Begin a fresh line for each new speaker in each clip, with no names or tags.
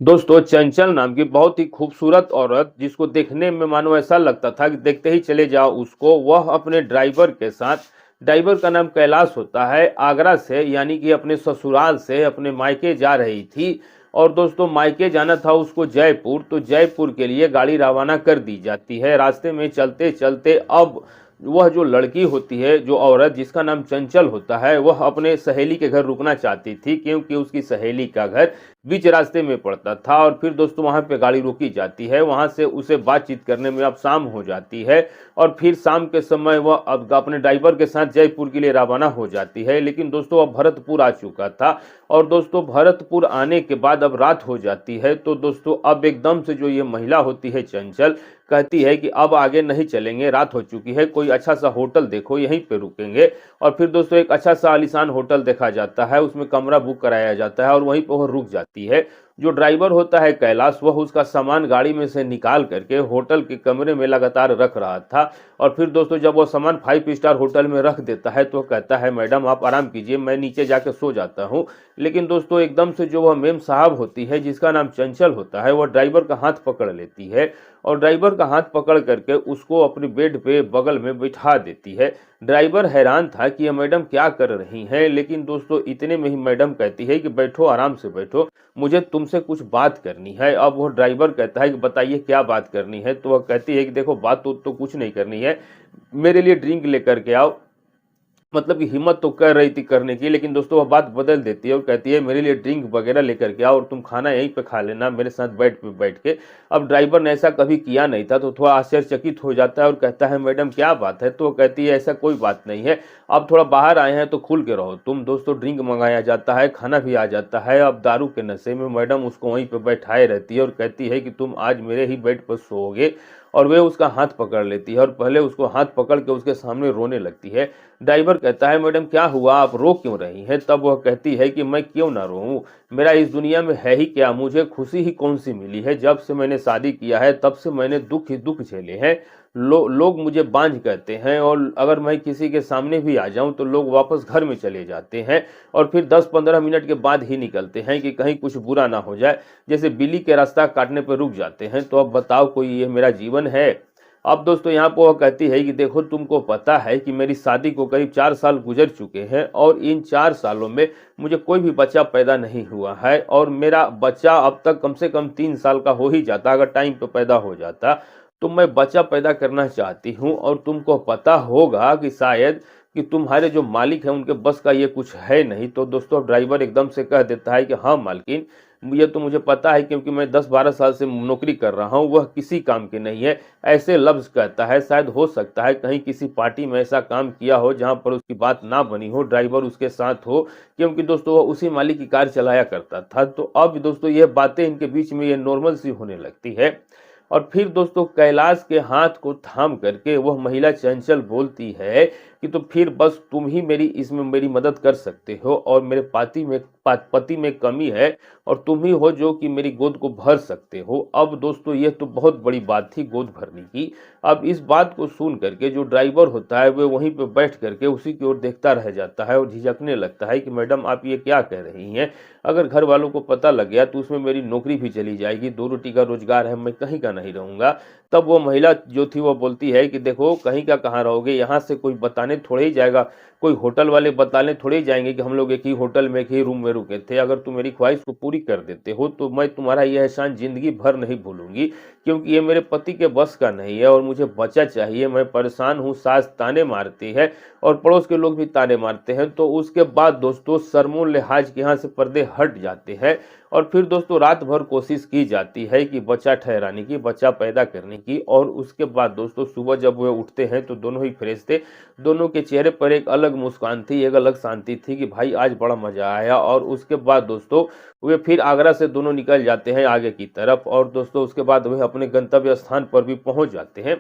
दोस्तों चंचल नाम की बहुत ही खूबसूरत औरत जिसको देखने में मानो ऐसा लगता था कि देखते ही चले जाओ उसको, वह अपने ड्राइवर के साथ, ड्राइवर का नाम कैलाश होता है, आगरा से यानी कि अपने ससुराल से अपने मायके जा रही थी। और दोस्तों मायके जाना था उसको जयपुर, तो जयपुर के लिए गाड़ी रवाना कर दी जाती है। रास्ते में चलते चलते अब वह जो लड़की होती है, जो औरत जिसका नाम चंचल होता है, वह अपने सहेली के घर रुकना चाहती थी क्योंकि उसकी सहेली का घर बीच रास्ते में पड़ता था। और फिर दोस्तों वहां पे गाड़ी रोकी जाती है, वहां से उसे बातचीत करने में अब शाम हो जाती है। और फिर शाम के समय वह अब अपने ड्राइवर के साथ जयपुर के लिए रवाना हो जाती है। लेकिन दोस्तों अब भरतपुर आ चुका था, और दोस्तों भरतपुर आने के बाद अब रात हो जाती है। तो दोस्तों अब एकदम से जो ये महिला होती है चंचल, कहती है कि अब आगे नहीं चलेंगे, रात हो चुकी है, कोई अच्छा सा होटल देखो, यहीं पे रुकेंगे। और फिर दोस्तों एक अच्छा सा आलीशान होटल देखा जाता है, उसमें कमरा बुक कराया जाता है और वहीं पर वह रुक जाती है। जो ड्राइवर होता है कैलाश, वह उसका सामान गाड़ी में से निकाल करके होटल के कमरे में लगातार रख रहा था। और फिर दोस्तों जब वो सामान 5 स्टार होटल में रख देता है तो कहता है, मैडम आप आराम कीजिए, मैं नीचे जाके सो जाता हूँ। लेकिन दोस्तों एकदम से जो वह मेम साहब होती है जिसका नाम चंचल होता है, वह ड्राइवर का हाथ पकड़ लेती है और ड्राइवर का हाथ पकड़ करके उसको अपने बेड पे बगल में बिठा देती है। ड्राइवर हैरान था कि ये मैडम क्या कर रही हैं, लेकिन दोस्तों इतने में ही मैडम कहती है कि बैठो, आराम से बैठो, मुझे तुमसे कुछ बात करनी है। अब वो ड्राइवर कहता है कि बताइए क्या बात करनी है। तो वह कहती है कि देखो बात तो कुछ नहीं करनी है, मेरे लिए ड्रिंक लेकर के आओ। मतलब कि हिम्मत तो कर रही थी करने की, लेकिन दोस्तों वह बात बदल देती है और कहती है मेरे लिए ड्रिंक वगैरह लेकर के आओ और तुम खाना यहीं पे खा लेना मेरे साथ बेड पे बैठ के। अब ड्राइवर ने ऐसा कभी किया नहीं था तो थोड़ा आश्चर्यचकित हो जाता है और कहता है मैडम क्या बात है। तो वो कहती है ऐसा कोई बात नहीं है, अब थोड़ा बाहर आए हैं तो खुल के रहो तुम। दोस्तों ड्रिंक मंगाया जाता है, खाना भी आ जाता है। अब दारू के नशे में मैडम उसको वहीं पर बैठाए रहती है और कहती है कि तुम आज मेरे ही बेड पर सोओगे। और वे उसका हाथ पकड़ लेती है और पहले उसको हाथ पकड़ के उसके सामने रोने लगती है। ड्राइवर कहता है मैडम क्या हुआ, आप रो क्यों रही हैं। तब वह कहती है कि मैं क्यों ना रोऊं, मेरा इस दुनिया में है ही क्या, मुझे खुशी ही कौन सी मिली है। जब से मैंने शादी किया है तब से मैंने दुख ही दुख झेले हैं। लोग मुझे बांझ कहते हैं और अगर मैं किसी के सामने भी आ जाऊं तो लोग वापस घर में चले जाते हैं और फिर 10-15 मिनट के बाद ही निकलते हैं कि कहीं कुछ बुरा ना हो जाए, जैसे बिल्ली के रास्ता काटने पर रुक जाते हैं। तो अब बताओ कोई ये मेरा जीवन है। अब दोस्तों यहाँ पर वह कहती है कि देखो तुमको पता है कि मेरी शादी को करीब 4 साल गुजर चुके हैं और इन 4 सालों में मुझे कोई भी बच्चा पैदा नहीं हुआ है, और मेरा बच्चा अब तक कम से कम 3 साल का हो ही जाता अगर टाइम पे पैदा हो जाता। तो मैं बच्चा पैदा करना चाहती हूँ और तुमको पता होगा कि शायद कि तुम्हारे जो मालिक हैं उनके बस का ये कुछ है नहीं। तो दोस्तों ड्राइवर एकदम से कह देता है कि हाँ मालकिन, ये तो मुझे पता है क्योंकि मैं 10-12 साल से नौकरी कर रहा हूँ, वह किसी काम की नहीं है। ऐसे लफ्ज़ कहता है, शायद हो सकता है कहीं किसी पार्टी में ऐसा काम किया हो जहाँ पर उसकी बात ना बनी हो, ड्राइवर उसके साथ हो, क्योंकि दोस्तों वह उसी मालिक की कार चलाया करता था। तो अब दोस्तों ये बातें इनके बीच में ये नॉर्मल सी होने लगती है। और फिर दोस्तों कैलाश के हाथ को थाम करके वह महिला चंचल बोलती है कि तो फिर बस तुम ही मेरी इसमें मेरी मदद कर सकते हो, और मेरे पति में कमी है और तुम ही हो जो कि मेरी गोद को भर सकते हो। अब दोस्तों ये तो बहुत बड़ी बात थी गोद भरने की। अब इस बात को सुन करके जो ड्राइवर होता है वह वहीं पे बैठ करके उसी की ओर देखता रह जाता है और झिझकने लगता है कि मैडम आप ये क्या कह रही हैं, अगर घर वालों को पता लग गया तो उसमें मेरी नौकरी भी चली जाएगी, 2 रोटी का रोजगार है, मैं कहीं का नहीं रहूंगा। तब वो महिला जो थी वो बोलती है कि देखो कहीं का कहाँ रहोगे, यहाँ से कोई बताने थोड़े ही जाएगा, कोई होटल वाले बताने थोड़े ही जाएंगे कि हम लोग एक ही होटल में एक ही रूम में रुके थे। अगर तुम मेरी ख्वाहिश को पूरी कर देते हो तो मैं तुम्हारा यह एहसान जिंदगी भर नहीं भूलूंगी, क्योंकि ये मेरे पति के बस का नहीं है और मुझे बच्चा चाहिए, मैं परेशान हूँ, सास ताने मारती है और पड़ोस के लोग भी ताने मारते हैं। तो उसके बाद दोस्तों शर्मो लिहाज के यहाँ से पर्दे हट जाते हैं और फिर दोस्तों रात भर कोशिश की जाती है कि बच्चा ठहराने की, बच्चा पैदा करने की। और उसके बाद दोस्तों सुबह जब वे उठते हैं तो दोनों ही फ्रेश थे, दोनों के चेहरे पर एक अलग मुस्कान थी, एक अलग शांति थी कि भाई आज बड़ा मजा आया। और उसके बाद दोस्तों वे फिर आगरा से दोनों निकल जाते हैं आगे की तरफ, और दोस्तों उसके बाद वे अपने गंतव्य स्थान पर भी पहुंच जाते हैं।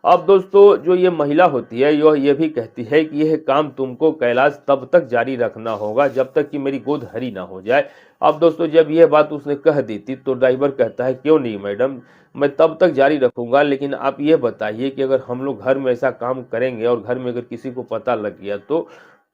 अब दोस्तों जो ये महिला होती है यह भी कहती है कि यह काम तुमको कैलाश तब तक जारी रखना होगा जब तक कि मेरी गोद हरी ना हो जाए। अब दोस्तों जब यह बात उसने कह दी थी तो ड्राइवर कहता है क्यों नहीं मैडम, मैं तब तक जारी रखूंगा, लेकिन आप ये बताइए कि अगर हम लोग घर में ऐसा काम करेंगे और घर में अगर किसी को पता लग गया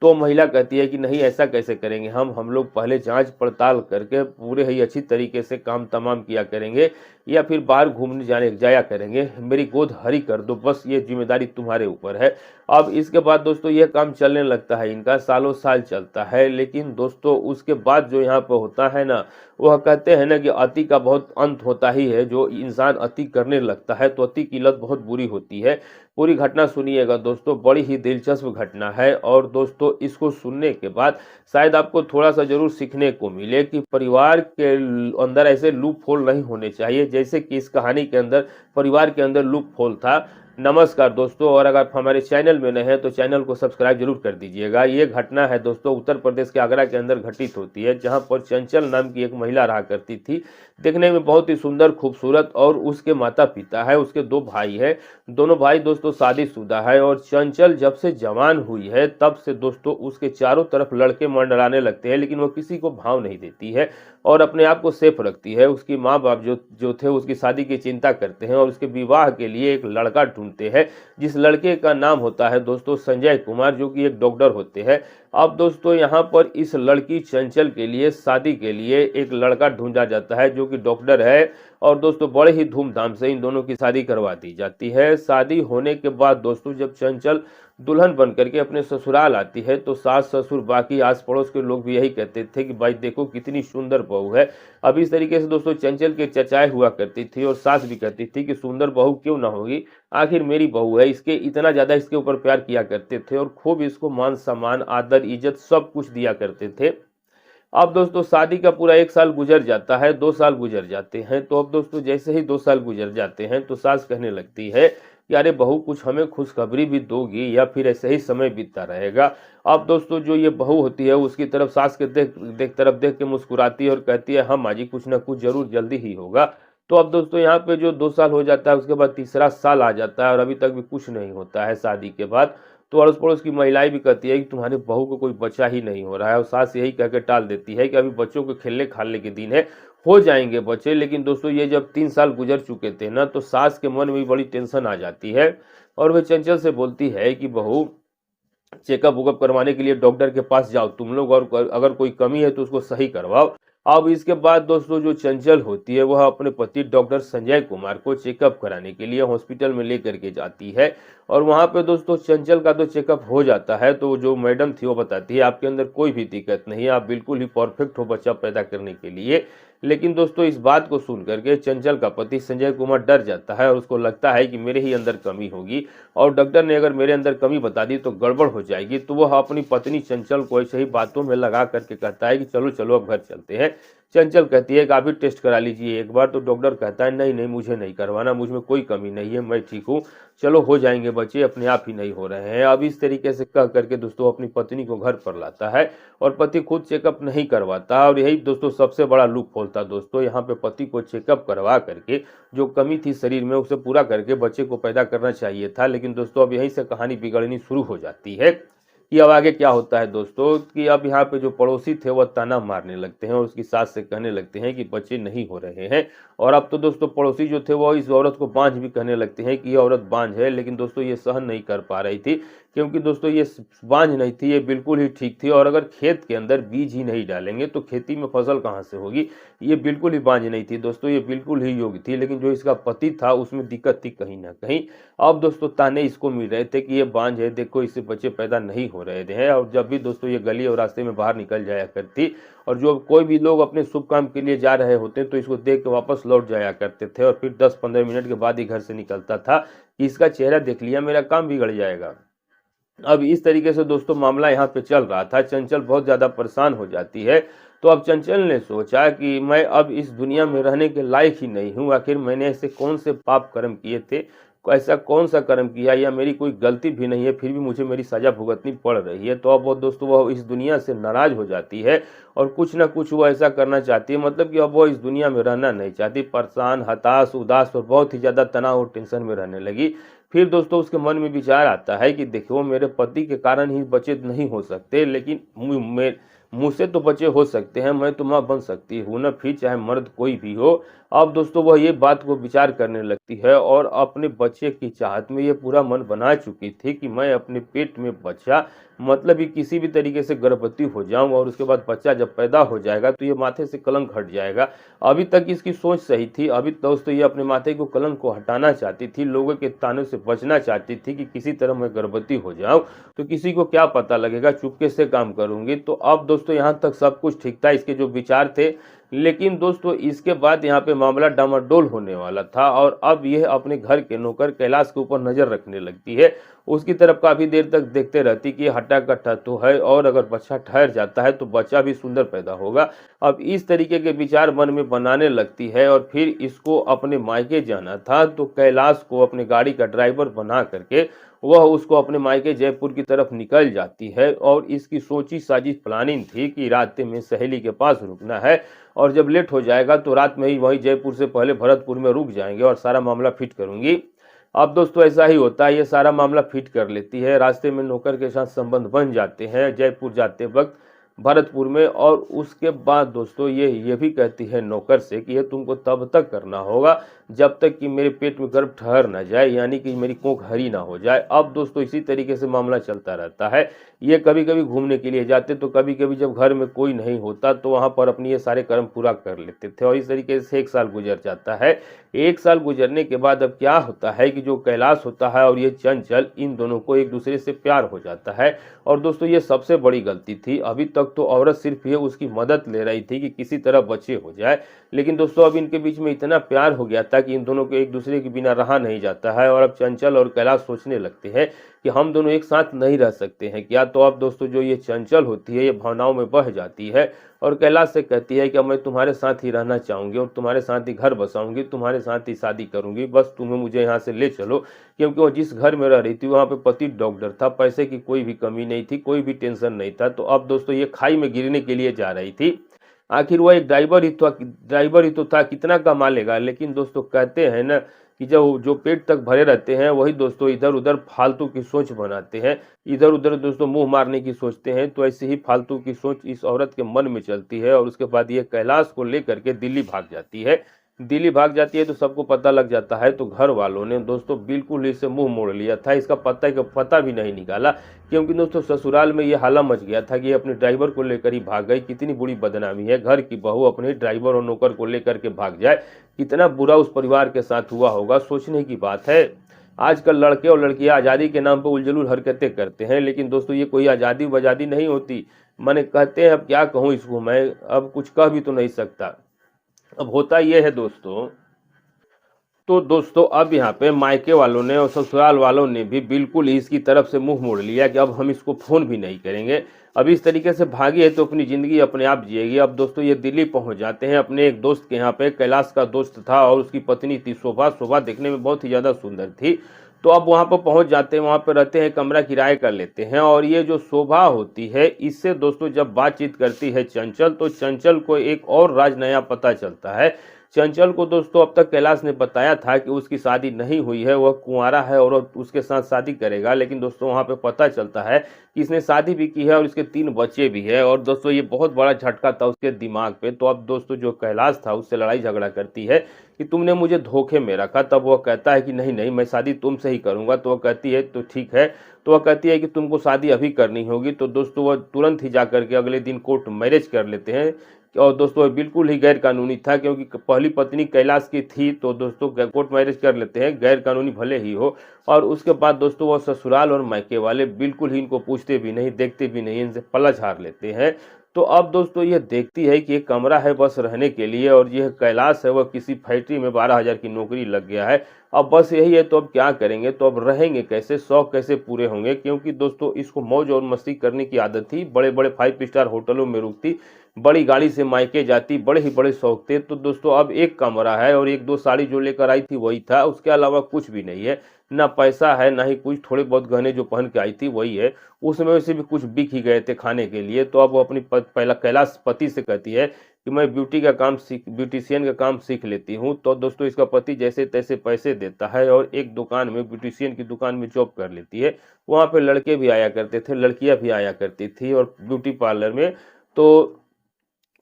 तो महिला कहती है कि नहीं, ऐसा कैसे करेंगे, हम लोग पहले जांच पड़ताल करके पूरे ही अच्छी तरीके से काम तमाम किया करेंगे, या फिर बाहर घूमने जाया करेंगे, मेरी गोद हरी कर दो, बस ये जिम्मेदारी तुम्हारे ऊपर है। अब इसके बाद दोस्तों यह काम चलने लगता है, इनका सालों साल चलता है। लेकिन दोस्तों उसके बाद जो यहाँ पर होता है ना, वह कहते हैं ना कि अति का बहुत अंत होता ही है। जो इंसान अति करने लगता है तो अति की लत बहुत बुरी होती है। पूरी घटना सुनिएगा दोस्तों, बड़ी ही दिलचस्प घटना है। और दोस्तों इसको सुनने के बाद शायद आपको थोड़ा सा जरूर सीखने को मिले कि परिवार के अंदर ऐसे लूप होल नहीं होने चाहिए, जैसे कि इस कहानी के अंदर परिवार के अंदर लूप होल था। नमस्कार दोस्तों, और अगर आप हमारे चैनल में नए हैं तो चैनल को सब्सक्राइब जरूर कर दीजिएगा। ये घटना है दोस्तों उत्तर प्रदेश के आगरा के अंदर घटित होती है, जहां पर चंचल नाम की एक महिला रहा करती थी। देखने में बहुत ही सुंदर खूबसूरत, और उसके माता पिता है, उसके 2 भाई है। दोनों भाई दोस्तों शादीशुदा है। और चंचल जब से जवान हुई है तब से दोस्तों उसके चारों तरफ लड़के मंडराने लगते हैं, लेकिन वो किसी को भाव नहीं देती है और अपने आप को सेफ रखती है। उसकी माँ बाप जो थे उसकी शादी की चिंता करते हैं और उसके विवाह के लिए एक लड़का ढूंढते हैं, जिस लड़के का नाम होता है दोस्तों संजय कुमार, जो कि एक डॉक्टर होते हैं। अब दोस्तों यहाँ पर इस लड़की चंचल के लिए शादी के लिए एक लड़का ढूंढा जाता है जो कि डॉक्टर है। और दोस्तों बड़े ही धूमधाम से इन दोनों की शादी करवा दी जाती है। शादी होने के बाद दोस्तों जब चंचल दुल्हन बन करके अपने ससुराल आती है तो सास ससुर बाकी आस पड़ोस के लोग भी यही कहते थे कि भाई देखो कितनी सुंदर बहू है। अब इस तरीके से दोस्तों चंचल के चचाए हुआ करती थी और सास भी कहती थी कि सुंदर बहू क्यों ना होगी, आखिर मेरी बहू है। इसके इतना ज्यादा इसके ऊपर प्यार किया करते थे और खूब इसको मान सम्मान आदर इज्जत सब कुछ दिया करते थे। अब दोस्तों शादी का पूरा 1 साल गुजर जाता है, 2 साल गुजर जाते हैं। तो अब दोस्तों जैसे ही 2 साल गुजर जाते हैं तो सास कहने लगती है कि अरे बहू कुछ हमें खुशखबरी भी दोगी या फिर ऐसे ही समय बीतता रहेगा। अब दोस्तों जो ये बहू होती है उसकी तरफ सास के तरफ देख के मुस्कुराती है और कहती है हाँ माँ जी, कुछ ना कुछ जरूर जल्दी ही होगा। तो अब दोस्तों यहाँ पे जो 2 साल हो जाता है उसके बाद तीसरा साल आ जाता है और अभी तक भी कुछ नहीं होता है शादी के बाद। तो अड़ोस पड़ोस की महिलाएं भी कहती है कि तुम्हारे बहू को कोई बच्चा ही नहीं हो रहा है, और सास यही कह के टाल देती है कि अभी बच्चों के खेलने खालने के दिन है, हो जाएंगे बच्चे। लेकिन दोस्तों ये जब 3 साल गुजर चुके थे ना, तो सास के मन में भी बड़ी टेंशन आ जाती है और वह चंचल से बोलती है कि बहू चेकअप वुकअप करवाने के लिए डॉक्टर के पास जाओ तुम लोग, और अगर कोई कमी है तो उसको सही करवाओ। अब इसके बाद दोस्तों जो चंचल होती है वह अपने पति डॉक्टर संजय कुमार को चेकअप कराने के लिए हॉस्पिटल में लेकर के जाती है। और वहां पे दोस्तों चंचल का तो चेकअप हो जाता है, तो जो मैडम थी वो बताती है आपके अंदर कोई भी दिक्कत नहीं है, आप बिल्कुल ही परफेक्ट हो बच्चा पैदा करने के लिए। लेकिन दोस्तों इस बात को सुन करके चंचल का पति संजय कुमार डर जाता है और उसको लगता है कि मेरे ही अंदर कमी होगी, और डॉक्टर ने अगर मेरे अंदर कमी बता दी तो गड़बड़ हो जाएगी। तो वह अपनी पत्नी चंचल को ऐसे ही बातों में लगा करके कहता है कि चलो चलो अब घर चलते हैं। चंचल कहती है कि आप भी टेस्ट करा लीजिए एक बार। तो डॉक्टर कहता है नहीं नहीं, मुझे नहीं करवाना, मुझ में कोई कमी नहीं है, मैं ठीक हूँ, चलो हो जाएंगे बच्चे, अपने आप ही नहीं हो रहे हैं। अब इस तरीके से कह करके दोस्तों अपनी पत्नी को घर पर लाता है और पति खुद चेकअप नहीं करवाता। और यही दोस्तों सबसे बड़ा लूप होल था दोस्तों, यहाँ पे पति को चेकअप करवा करके जो कमी थी शरीर में उसे पूरा करके बच्चे को पैदा करना चाहिए था। लेकिन दोस्तों अब यहीं से कहानी बिगड़नी शुरू हो जाती है कि अब आगे क्या होता है दोस्तों, कि अब यहाँ पे जो पड़ोसी थे वह ताना मारने लगते हैं और उसकी सास से कहने लगते हैं कि बच्चे नहीं हो रहे हैं। और अब तो दोस्तों पड़ोसी जो थे वो इस औरत को बांझ भी कहने लगते हैं कि ये औरत बांझ है। लेकिन दोस्तों ये सहन नहीं कर पा रही थी, क्योंकि दोस्तों ये बांझ नहीं थी, ये बिल्कुल ही ठीक थी। और अगर खेत के अंदर बीज ही नहीं डालेंगे तो खेती में फसल कहाँ से होगी। ये बिल्कुल ही बांझ नहीं थी दोस्तों, ये बिल्कुल ही योग्य थी। लेकिन जो इसका पति था उसमें दिक्कत थी कहीं ना कहीं। अब दोस्तों ताने इसको मिल रहे थे कि ये बांझ है, देखो इससे बच्चे पैदा नहीं हो रहे थे। और जब भी दोस्तों ये गली और रास्ते में बाहर निकल जाया करती और जो कोई भी लोग अपने शुभ काम के लिए जा रहे होते तो इसको देख के वापस लौट जाया करते थे। और फिर 10-15 मिनट के बाद ही घर से निकलता था कि इसका चेहरा देख लिया मेरा काम बिगड़ जाएगा। अब इस तरीके से दोस्तों मामला यहाँ पे चल रहा था। चंचल बहुत ज्यादा परेशान हो जाती है। तो अब चंचल ने सोचा कि मैं अब इस दुनिया में रहने के लायक ही नहीं हूँ, आखिर मैंने ऐसे कौन से पाप कर्म किए थे, ऐसा कौन सा कर्म किया, या मेरी कोई गलती भी नहीं है फिर भी मुझे मेरी सजा भुगतनी पड़ रही है। तो अब वो दोस्तों वह इस दुनिया से नाराज हो जाती है और कुछ ना कुछ वो ऐसा करना चाहती है, मतलब कि अब वो इस दुनिया में रहना नहीं चाहती। परेशान, हताश, उदास और बहुत ही ज्यादा तनाव और टेंशन में रहने लगी। फिर दोस्तों उसके मन में विचार आता है कि देखो मेरे पति के कारण ही बच्चे नहीं हो सकते, लेकिन मुझसे तो बच्चे हो सकते हैं, मैं तो माँ बन सकती हूँ ना, फिर चाहे मर्द कोई भी हो। अब दोस्तों वह ये बात को विचार करने लगती है और अपने बच्चे की चाहत में ये पूरा मन बना चुकी थी कि मैं अपने पेट में बच्चा मतलब कि किसी भी तरीके से गर्भवती हो जाऊं और उसके बाद बच्चा जब पैदा हो जाएगा तो ये माथे से कलंक हट जाएगा। अभी तक इसकी सोच सही थी, अभी दोस्तों ये अपने माथे को कलंक को हटाना चाहती थी, लोगों के तानों से बचना चाहती थी कि किसी तरह मैं गर्भवती हो जाऊं तो किसी को क्या पता लगेगा, चुपके से काम करूंगी। तो अब दोस्तों यहाँ तक सब कुछ ठीक था, इसके जो विचार थे। लेकिन दोस्तों इसके बाद यहाँ पे मामला डामाडोल होने वाला था और अब यह अपने घर के नौकर कैलाश के ऊपर नजर रखने लगती है। उसकी तरफ काफी देर तक देखते रहती कि हट्टा कट्टा तो है और अगर बच्चा ठहर जाता है तो बच्चा भी सुंदर पैदा होगा। अब इस तरीके के विचार मन में बनाने लगती है और फिर इसको अपने मायके जाना था तो कैलाश को अपने गाड़ी का ड्राइवर बना करके वह उसको अपने मायके जयपुर की तरफ निकल जाती है। और इसकी सोची साजिश प्लानिंग थी कि रात में सहेली के पास रुकना है और जब लेट हो जाएगा तो रात में ही वही जयपुर से पहले भरतपुर में रुक जाएंगे और सारा मामला फिट करूंगी। अब दोस्तों ऐसा ही होता है, ये सारा मामला फिट कर लेती है। रास्ते में नौकर के साथ संबंध बन जाते हैं जयपुर जाते वक्त भरतपुर में। और उसके बाद दोस्तों ये भी कहती है नौकर से कि ये तुमको तब तक करना होगा जब तक कि मेरे पेट में गर्भ ठहर ना जाए, यानी कि मेरी कोख हरी ना हो जाए। अब दोस्तों इसी तरीके से मामला चलता रहता है। ये कभी कभी घूमने के लिए जाते तो कभी कभी जब घर में कोई नहीं होता तो वहां पर अपनी ये सारे कर्म पूरा कर लेते थे और इस तरीके से 1 साल गुजर जाता है। 1 साल गुजरने के बाद अब क्या होता है कि जो कैलाश होता है और ये चंचल, इन दोनों को एक दूसरे से प्यार हो जाता है। और दोस्तों ये सबसे बड़ी गलती थी। अभी तक तो औरत सिर्फ ये उसकी मदद ले रही थी कि किसी तरह बच्चे हो जाए, लेकिन दोस्तों अब इनके बीच में इतना प्यार हो गया था कि इन दोनों को एक दूसरे के बिना रहा नहीं जाता है। और अब चंचल और कैलाश सोचने लगते हैं कि हम दोनों एक साथ नहीं रह सकते हैं क्या। तो अब दोस्तों जो ये चंचल होती है ये भावनाओं में बह जाती है और कैलाश से कहती है कि अब मैं तुम्हारे साथ ही रहना चाहूंगी और तुम्हारे साथ ही घर बसाऊंगी, तुम्हारे साथ ही शादी करूंगी, बस तुम्हें मुझे यहाँ से ले चलो। क्योंकि वो जिस घर में रह रही थी वहाँ पे पति डॉक्टर था, पैसे की कोई भी कमी नहीं थी, कोई भी टेंशन नहीं था। तो अब दोस्तों ये खाई में गिरने के लिए जा रही थी। आखिर वो एक ड्राइवर ही तो था, कितना कमा लेगा। लेकिन दोस्तों कहते हैं ना कि जो पेट तक भरे रहते हैं वही दोस्तों इधर उधर फालतू की सोच बनाते हैं, इधर उधर दोस्तों मुंह मारने की सोचते हैं। तो ऐसे ही फालतू की सोच इस औरत के मन में चलती है और उसके बाद ये कैलाश को लेकर के दिल्ली भाग जाती है। दिल्ली भाग जाती है तो सबको पता लग जाता है। तो घर वालों ने दोस्तों बिल्कुल इसे मुंह मोड़ लिया था, इसका पता भी नहीं निकाला। क्योंकि दोस्तों ससुराल में ये हाला मच गया था कि ये अपने ड्राइवर को लेकर ही भाग गई। कितनी बुरी बदनामी है, घर की बहू अपने ड्राइवर और नौकर को लेकर के भाग जाए, कितना बुरा उस परिवार के साथ हुआ होगा, सोचने की बात है। आजकल लड़के और लड़कियां आज़ादी के नाम पर उलझुल हरकतें करते हैं, लेकिन दोस्तों ये कोई आज़ादी वजादी नहीं होती। मैंने कहते हैं, अब क्या कहूँ इसको मैं, अब कुछ कह भी तो नहीं सकता। अब होता यह है दोस्तों, तो दोस्तों अब यहाँ पे मायके वालों ने और ससुराल वालों ने भी बिल्कुल ही इसकी तरफ से मुंह मोड़ लिया कि अब हम इसको फोन भी नहीं करेंगे। अब इस तरीके से भागी है तो अपनी ज़िंदगी अपने आप जिएगी। अब दोस्तों ये दिल्ली पहुंच जाते हैं अपने एक दोस्त के यहाँ पे। कैलाश का दोस्त था और उसकी पत्नी थी शोभा। शोभा देखने में बहुत ही ज़्यादा सुंदर थी। तो अब वहाँ पर पहुँच जाते हैं, वहाँ पर रहते हैं, कमरा किराए कर लेते हैं। और ये जो शोभा होती है इससे दोस्तों जब बातचीत करती है चंचल, तो चंचल को एक और राज नया पता चलता है। चंचल को दोस्तों अब तक कैलाश ने बताया था कि उसकी शादी नहीं हुई है, वह कुंवारा है और उसके साथ शादी करेगा। लेकिन दोस्तों वहाँ पे पता चलता है कि इसने शादी भी की है और इसके 3 बच्चे भी है। और दोस्तों ये बहुत बड़ा झटका था उसके दिमाग पे। तो अब दोस्तों जो कैलाश था उससे लड़ाई झगड़ा करती है कि तुमने मुझे धोखे में रखा। तब वह कहता है कि नहीं नहीं, मैं शादी तुमसे ही करूंगा। तो वह कहती है तो ठीक है। तो वह कहती है कि तुमको शादी अभी करनी होगी। तो दोस्तों वह तुरंत ही जा करके अगले दिन कोर्ट मैरिज कर लेते हैं। और दोस्तों बिल्कुल ही गैर कानूनी था, क्योंकि पहली पत्नी कैलाश की थी। तो दोस्तों कोर्ट मैरिज कर लेते हैं, गैर कानूनी भले ही हो। और उसके बाद दोस्तों वह ससुराल और मायके वाले बिल्कुल ही इनको पूछते भी नहीं, देखते भी नहीं, इनसे पलट झाड़ लेते हैं। तो अब दोस्तों ये देखती है कि एक कमरा है बस रहने के लिए और यह कैलाश है वह किसी फैक्ट्री में 12,000 की नौकरी लग गया है। अब बस यही है, तो अब क्या करेंगे, तो अब रहेंगे कैसे, शौक कैसे पूरे होंगे। क्योंकि दोस्तों इसको मौज और मस्ती करने की आदत थी, बड़े बड़े 5 स्टार होटलों में रुकती, बड़ी गाड़ी से मायके जाती, बड़े ही बड़े शौक थे। तो दोस्तों अब एक कमरा है और 1-2 साड़ी जो लेकर आई थी वही था, उसके अलावा कुछ भी नहीं है। ना पैसा है ना ही कुछ, थोड़े बहुत गहने जो पहन के आई थी वही है। उसमें वैसे भी कुछ बिक ही गए थे खाने के लिए। तो अब वो अपनी पहला कैलाश पति से कहती है कि मैं ब्यूटिशियन का काम सीख लेती हूँ। तो दोस्तों इसका पति जैसे तैसे पैसे देता है और एक दुकान में, ब्यूटिशियन की दुकान में जॉब कर लेती है। वहाँ पे लड़के भी आया करते थे, लड़कियाँ भी आया करती थी और ब्यूटी पार्लर में। तो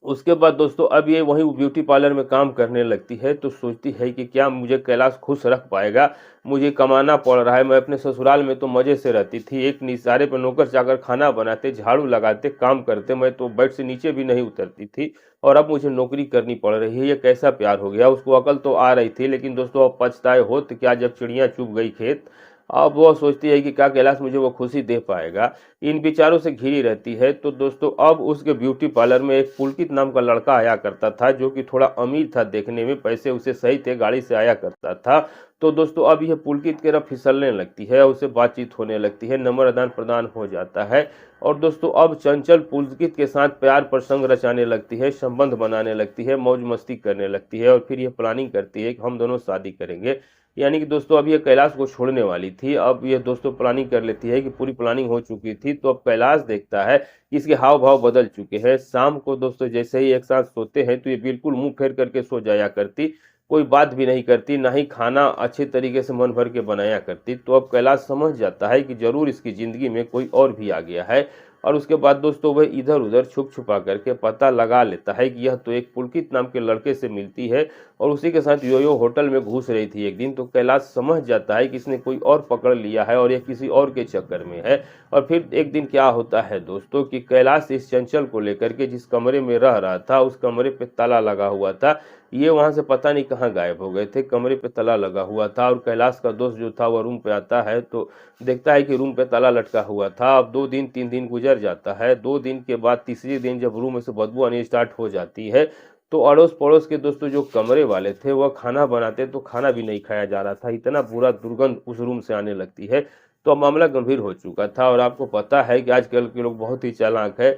उसके बाद दोस्तों अब ये वहीं ब्यूटी पार्लर में काम करने लगती है, तो सोचती है कि क्या मुझे कैलाश खुश रख पाएगा? मुझे कमाना पड़ रहा है, मैं अपने ससुराल में तो मज़े से रहती थी, एक निसारे पे नौकर-चाकर खाना बनाते, झाड़ू लगाते, काम करते, मैं तो बेड से नीचे भी नहीं उतरती थी और अब मुझे नौकरी करनी पड़ रही है, ये कैसा प्यार हो गया? उसको अकल तो आ रही थी, लेकिन दोस्तों अब पछताए होत क्या जब चिड़िया चुग गई खेत। अब वो सोचती है कि क्या कैलाश मुझे वो खुशी दे पाएगा? इन विचारों से घिरी रहती है। तो दोस्तों अब उसके ब्यूटी पार्लर में एक पुलकित नाम का लड़का आया करता था, जो कि थोड़ा अमीर था देखने में, पैसे उसे सही थे, गाड़ी से आया करता था। तो दोस्तों अब यह पुलकित की तरफ फिसलने लगती है, उससे बातचीत होने लगती है, नंबर आदान-प्रदान हो जाता है और दोस्तों अब चंचल पुलकित के साथ प्यार प्रसंग रचाने लगती है, संबंध बनाने लगती है, मौज-मस्ती करने लगती है और फिर ये प्लानिंग करती है कि हम दोनों शादी करेंगे। यानी कि दोस्तों अब ये कैलाश को छोड़ने वाली थी। अब ये दोस्तों प्लानिंग कर लेती है कि पूरी प्लानिंग हो चुकी थी, तो अब कैलाश देखता है कि इसके हाव-भाव बदल चुके हैं। शाम को दोस्तों जैसे ही एक साथ सोते हैं, तो ये बिल्कुल मुँह फेर करके सो जाया करती, कोई बात भी नहीं करती, ना ही खाना अच्छे तरीके से मन भर के बनाया करती। तो अब कैलाश समझ जाता है कि ज़रूर इसकी ज़िंदगी में कोई और भी आ गया है और उसके बाद दोस्तों वह इधर-उधर छुप-छुपा करके पता लगा लेता है कि यह तो एक पुलकित नाम के लड़के से मिलती है और उसी के साथ यो-यो होटल में घुस रही थी एक दिन। तो कैलाश समझ जाता है कि इसने कोई और पकड़ लिया है और ये किसी और के चक्कर में है। और फिर एक दिन क्या होता है दोस्तों कि कैलाश इस चंचल को लेकर के जिस कमरे में रह रहा था, उस कमरे पे ताला लगा हुआ था। ये वहां से पता नहीं कहाँ गायब हो गए थे, कमरे पे ताला लगा हुआ था और कैलाश का दोस्त जो था वह रूम पे आता है, तो देखता है कि रूम पे ताला लटका हुआ था। अब 2 दिन 3 दिन गुजर जाता है। 2 दिन के बाद तीसरे दिन जब रूम में से बदबू आनी स्टार्ट हो जाती है, तो अड़ोस पड़ोस के दोस्तों जो कमरे वाले थे वह खाना बनाते, तो खाना भी नहीं खाया जा रहा था, इतना बुरा दुर्गंध उस रूम से आने लगती है। तो अब मामला गंभीर हो चुका था और आपको पता है कि आजकल के लोग बहुत ही चालाक है,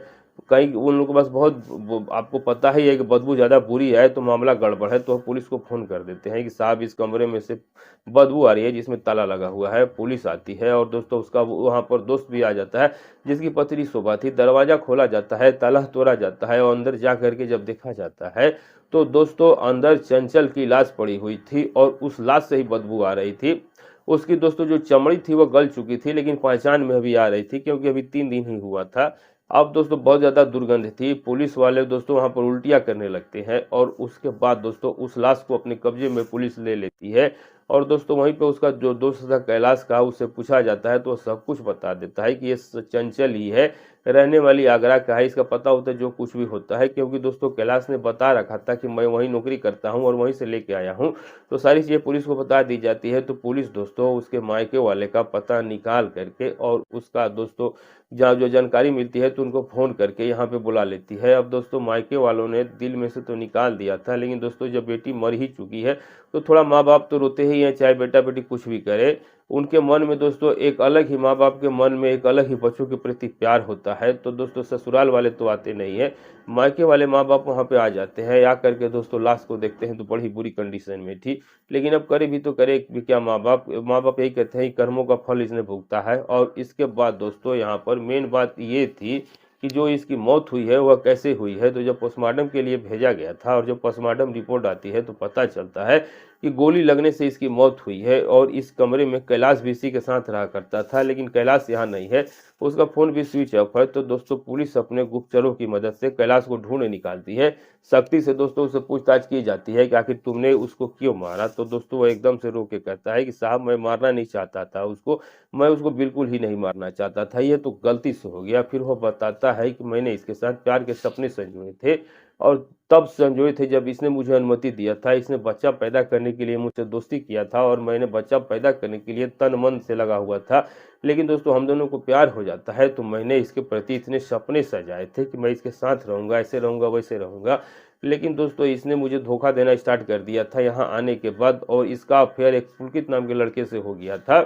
कहीं उन लोगों के पास बहुत आपको पता ही है कि बदबू ज़्यादा बुरी है तो मामला गड़बड़ है, तो पुलिस को फ़ोन कर देते हैं कि साहब इस कमरे में से बदबू आ रही है जिसमें ताला लगा हुआ है। पुलिस आती है और दोस्तों उसका वहाँ पर दोस्त भी आ जाता है, जिसकी पतली सुबह थी। दरवाज़ा खोला जाता है, ताला तोड़ा जाता है और अंदर जा करके जब देखा जाता है, तो दोस्तों अंदर चंचल की लाश पड़ी हुई थी और उस लाश से ही बदबू आ रही थी। उसकी दोस्तों जो चमड़ी थी वो गल चुकी थी, लेकिन पहचान में अभी आ रही थी, क्योंकि अभी 3 दिन ही हुआ था। अब दोस्तों बहुत ज़्यादा दुर्गंध थी, पुलिस वाले दोस्तों वहाँ पर उल्टियाँ करने लगते हैं और उसके बाद दोस्तों उस लाश को अपने कब्जे में पुलिस ले लेती है और दोस्तों वहीं पे उसका जो दोस्त था कैलाश का, उससे पूछा जाता है तो वो सब कुछ बता देता है कि ये चंचल ही है, रहने वाली आगरा का है, इसका पता होता है जो कुछ भी होता है, क्योंकि दोस्तों कैलाश ने बता रखा था कि मैं वहीं नौकरी करता हूँ और वहीं से लेके आया हूँ। तो सारी चीज़ें पुलिस को बता दी जाती है, तो पुलिस दोस्तों उसके मायके वाले का पता निकाल करके और उसका दोस्तों जहाँ जो जानकारी मिलती है तो उनको फ़ोन करके यहाँ पे बुला लेती है। अब दोस्तों मायके वालों ने दिल में से तो निकाल दिया था, लेकिन दोस्तों जब बेटी मर ही चुकी है तो थोड़ा माँ बाप तो रोते ही हैं, चाहे बेटा बेटी कुछ भी करे। उनके मन में दोस्तों एक अलग ही, माँ बाप के मन में एक अलग ही बच्चों के प्रति प्यार होता है। तो दोस्तों ससुराल वाले तो आते नहीं है, मायके वाले माँ बाप वहाँ पे आ जाते हैं। आ करके दोस्तों लाश को देखते हैं तो बड़ी बुरी कंडीशन में थी, लेकिन अब करे भी तो करे भी क्या, माँ बाप यही कहते हैं कर्मों का फल इसने भुगता है। और इसके बाद दोस्तों यहाँ पर मेन बात ये थी कि जो इसकी मौत हुई है वह कैसे हुई है। तो जब पोस्टमार्टम के लिए भेजा गया था और जब पोस्टमार्टम रिपोर्ट आती है तो पता चलता है कि गोली लगने से इसकी मौत हुई है और इस कमरे में कैलाश भी इसी के साथ रहा करता था, लेकिन कैलाश यहाँ नहीं है, उसका फ़ोन भी स्विच ऑफ है। तो दोस्तों पुलिस अपने गुप्तचरों की मदद से कैलाश को ढूंढ निकालती है। सख्ती से दोस्तों उससे पूछताछ की जाती है कि आखिर तुमने उसको क्यों मारा। तो दोस्तों वो एकदम से रो के कहता है कि साहब मैं मारना नहीं चाहता था उसको, मैं उसको बिल्कुल ही नहीं मारना चाहता था, ये तो गलती से हो गया। फिर वो बताता है कि मैंने इसके साथ प्यार के सपने संजोए थे और तब संजोए थे जब इसने मुझे अनुमति दिया था। इसने बच्चा पैदा करने के लिए मुझसे दोस्ती किया था और मैंने बच्चा पैदा करने के लिए तन मन से लगा हुआ था, लेकिन दोस्तों हम दोनों को प्यार हो जाता है तो मैंने इसके प्रति इतने सपने सजाए थे कि मैं इसके साथ रहूँगा, ऐसे रहूँगा, वैसे रहूँगा। लेकिन दोस्तों इसने मुझे धोखा देना स्टार्ट कर दिया था यहाँ आने के बाद और इसका अफेयर एक पुलकित नाम के लड़के से हो गया था।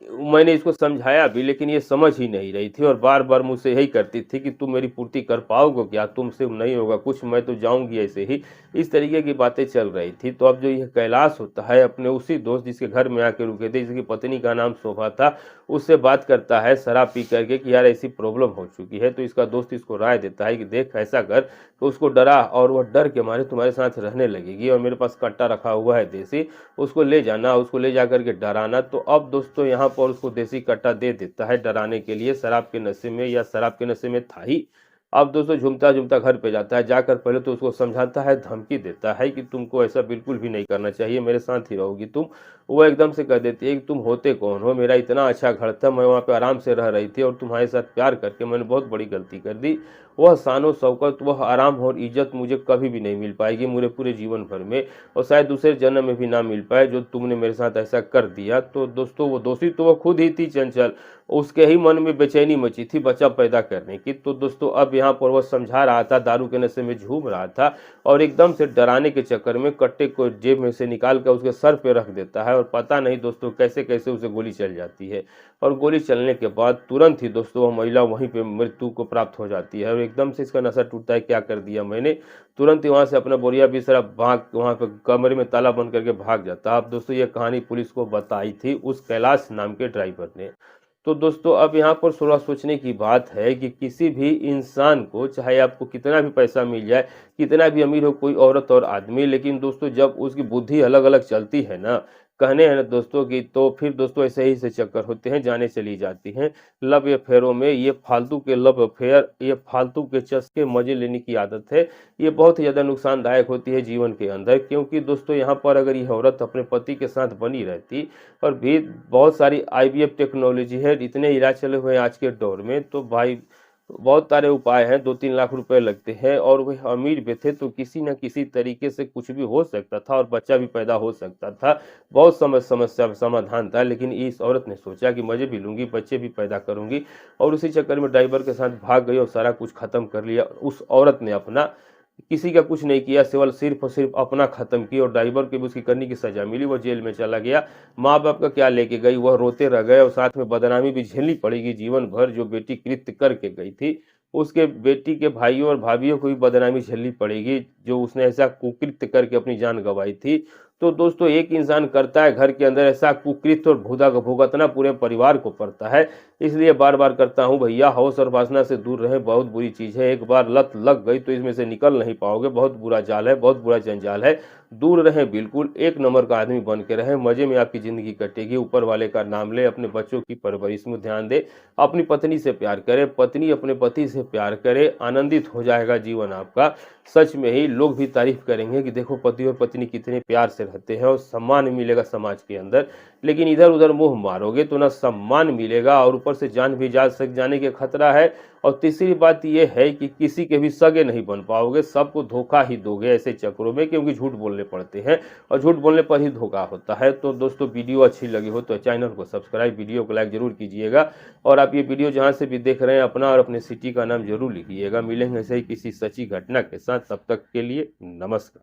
मैंने इसको समझाया भी, लेकिन ये समझ ही नहीं रही थी और बार-बार मुझसे यही करती थी कि तुम मेरी पूर्ति कर पाओगे क्या? तुमसे नहीं होगा कुछ, मैं तो जाऊँगी ऐसे ही। इस तरीके की बातें चल रही थी। तो अब जो ये कैलाश होता है अपने उसी दोस्त जिसके घर में आके रुके थे, जिसकी पत्नी का नाम शोभा था, उससे बात करता है शराब पी करके कि यार ऐसी प्रॉब्लम हो चुकी है। तो इसका दोस्त इसको राय देता है कि देख ऐसा कर, तो उसको डरा और वह डर के मारे तुम्हारे साथ रहने लगेगी और मेरे पास कट्टा रखा हुआ है देसी, उसको ले जाना, उसको ले जाकर के डराना। तो अब दोस्तों यहाँ पर उसको देसी कट्टा दे देता है डराने के लिए, शराब के नशे में, या शराब के नशे में था ही। अब दोस्तों झूमता झूमता घर पे जाता है, जाकर पहले तो उसको समझाता है, धमकी देता है कि तुमको ऐसा बिल्कुल भी नहीं करना चाहिए, मेरे साथ ही रहोगी तुम। वो एकदम से कह देती है कि तुम होते कौन हो, मेरा इतना अच्छा घर था, मैं वहाँ पे आराम से रह रही थी और तुम्हारे साथ प्यार करके मैंने बहुत बड़ी गलती कर दी। वह शानो शौकत, वह आराम और इज्जत मुझे कभी भी नहीं मिल पाएगी मेरे पूरे जीवन भर में, और शायद दूसरे जन्म में भी ना मिल पाए जो तुमने मेरे साथ ऐसा कर दिया। तो दोस्तों वो दोषी तो वो खुद ही थी, चंचल। उसके ही मन में बेचैनी मची थी बच्चा पैदा करने की। तो दोस्तों अब यहाँ पर वह समझा रहा था, दारू के नशे में झूम रहा था, और एकदम से डराने के चक्कर में कट्टे को जेब में से निकाल कर उसके सर पे रख देता है, और पता नहीं दोस्तों कैसे कैसे उसे गोली चल जाती है। और गोली चलने के बाद तुरंत ही दोस्तों वह महिला वहीं पे मृत्यु को प्राप्त हो जाती है, और एकदम से इसका नशा टूटता है, क्या कर दिया मैंने। तुरंत ही वहां से अपना बोरिया बिस्तरा भाग वहां पे कमरे में ताला बंद करके भाग जाता है। अब दोस्तों ये कहानी पुलिस को बताई थी उस कैलाश नाम के ड्राइवर ने। तो दोस्तों अब यहाँ पर थोड़ा सोचने की बात है कि किसी भी इंसान को, चाहे आपको कितना भी पैसा मिल जाए, कितना भी अमीर हो कोई औरत और आदमी, लेकिन दोस्तों जब उसकी बुद्धि अलग अलग चलती है ना, कहने हैं ना दोस्तों की, तो फिर दोस्तों ऐसे ही से चक्कर होते हैं, जाने चली जाती हैं लव अफेयरों में। ये फालतू के लव अफेयर, ये फालतू के चस्के मजे लेने की आदत है, ये बहुत ही ज़्यादा नुकसानदायक होती है जीवन के अंदर। क्योंकि दोस्तों यहाँ पर अगर ये औरत अपने पति के साथ बनी रहती, और भी बहुत सारी आईवीएफ टेक्नोलॉजी है, इतने इलाज चले हुए हैं आज के दौर में, तो भाई बहुत सारे उपाय हैं, 2-3 लाख रुपए लगते हैं, और वह अमीर भी थे, तो किसी न किसी तरीके से कुछ भी हो सकता था और बच्चा भी पैदा हो सकता था। बहुत समस्या समाधान था, लेकिन इस औरत ने सोचा कि मजे भी लूंगी, बच्चे भी पैदा करूंगी, और उसी चक्कर में ड्राइवर के साथ भाग गई और सारा कुछ खत्म कर लिया। उस औरत ने अपना, किसी का कुछ नहीं किया, केवल सिर्फ और सिर्फ अपना खत्म किया, और ड्राइवर को भी उसकी करने की सजा मिली, वो जेल में चला गया। माँ बाप का क्या लेके गई, वह रोते रह गए, और साथ में बदनामी भी झेलनी पड़ेगी जीवन भर, जो बेटी कृत्य करके गई थी उसके बेटी के भाइयों और भाभियों को भी बदनामी झेलनी पड़ेगी, जो उसने ऐसा कुकृत्य करके अपनी जान गंवाई थी। तो दोस्तों एक इंसान करता है घर के अंदर ऐसा कुकृत्य, और भुगतना पूरे परिवार को पड़ता है। इसलिए बार बार करता हूँ भैया, हौस और वासना से दूर रहें, बहुत बुरी चीज़ है। एक बार लत लग गई तो इसमें से निकल नहीं पाओगे, बहुत बुरा जाल है, बहुत बुरा जंजाल है। दूर रहें, बिल्कुल एक नंबर का आदमी बन के रहें, मजे में आपकी ज़िंदगी कटेगी। ऊपर वाले का नाम ले, अपने बच्चों की परवरिश में ध्यान दे, अपनी पत्नी से प्यार करे, पत्नी अपने पति से प्यार करे, आनंदित हो जाएगा जीवन आपका। सच में ही लोग भी तारीफ करेंगे कि देखो पति और पत्नी कितने प्यार से रहते हैं, और सम्मान मिलेगा समाज के अंदर। लेकिन इधर उधर मुंह मारोगे तो ना सम्मान मिलेगा, और ऊपर से जान भी जाने के खतरा है। और तीसरी बात यह है कि किसी के भी सगे नहीं बन पाओगे, सबको धोखा ही दोगे ऐसे चक्करों में, क्योंकि झूठ बोलने पड़ते हैं, और झूठ बोलने पर ही धोखा होता है। तो दोस्तों वीडियो अच्छी लगी हो तो चैनल को सब्सक्राइब, वीडियो को लाइक जरूर कीजिएगा, और आप ये वीडियो जहाँ से भी देख रहे हैं अपना और अपने सिटी का नाम जरूर लिखिएगा। मिलेंगे ऐसे ही किसी सच्ची घटना के साथ, तब तक के लिए नमस्कार।